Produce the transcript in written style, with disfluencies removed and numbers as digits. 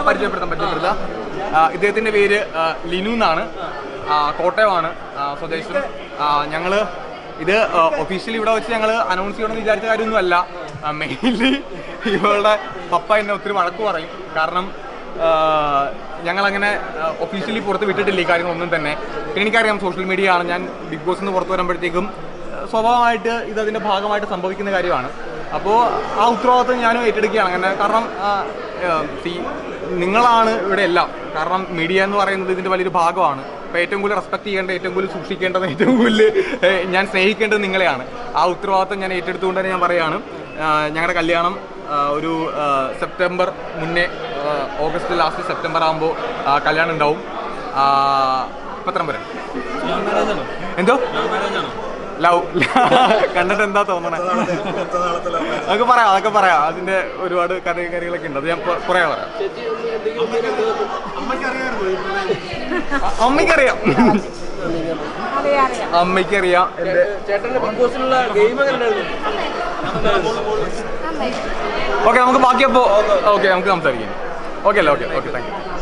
പരിചയപ്പെടുത്താം. ഇദ്ദേഹത്തിൻ്റെ പേര് ലിനു എന്നാണ്. കോട്ടയമാണ് സ്വദേശം. ഞങ്ങൾ ഇത് ഒഫീഷ്യലി ഇവിടെ വെച്ച് ഞങ്ങൾ അനൗൺസ് ചെയ്യണമെന്ന് വിചാരിച്ച കാര്യമൊന്നുമല്ല. മെയിൻലി ഇവളുടെ പപ്പ എന്നെ ഒത്തിരി വഴക്ക് പറയും. കാരണം ഞങ്ങളങ്ങനെ ഒഫീഷ്യലി പുറത്ത് വിട്ടിട്ടില്ല ഈ കാര്യങ്ങളൊന്നും തന്നെ. പിന്നെ എനിക്കറിയാം സോഷ്യൽ മീഡിയ ആണ്. ഞാൻ ബിഗ് ബോസിൽ നിന്ന് പുറത്ത് വരുമ്പോഴത്തേക്കും സ്വാഭാവികമായിട്ട് ഇതിൻ്റെ ഭാഗമായിട്ട് സംഭവിക്കുന്ന കാര്യമാണ്. അപ്പോൾ ആ ഉത്തരവാദിത്വം ഞാനും ഏറ്റെടുക്കുകയാണ്. അങ്ങനെ കാരണം നിങ്ങളാണ് ഇവിടെ എല്ലാം. കാരണം മീഡിയ എന്ന് പറയുന്നത് ഇതിൻ്റെ വലിയൊരു ഭാഗമാണ്. അപ്പോൾ ഏറ്റവും കൂടുതൽ റെസ്പെക്ട് ചെയ്യേണ്ടത്, ഏറ്റവും കൂടുതൽ സൂക്ഷിക്കേണ്ടത്, ഏറ്റവും കൂടുതൽ ഞാൻ സ്നേഹിക്കേണ്ടത് നിങ്ങളെയാണ്. ആ ഉത്തരവാദിത്വം ഞാൻ ഏറ്റെടുത്തുകൊണ്ട് തന്നെ ഞാൻ പറയുകയാണ്. ഞങ്ങളുടെ കല്യാണം ഒരു സെപ്റ്റംബർ മുന്നേ, ഓഗസ്റ്റ് ലാസ്റ്റ് സെപ്റ്റംബർ ആകുമ്പോൾ കല്യാണം ഉണ്ടാവും. പത്രം വരെ എന്തോ ലവ് കണ്ടിട്ട് എന്താ തോന്നണേ? അതൊക്കെ പറയാം. അതിന്റെ ഒരുപാട് കാര്യങ്ങളൊക്കെ ഉണ്ട്. അത് ഞാൻ കുറേ പറയാം. അമ്മയ്ക്കറിയാം. ഓക്കെ, നമുക്ക് ബാക്കി അപ്പോൾ നമുക്ക് സംസാരിക്കാം. ഓക്കെ അല്ലേ? Okay thank you.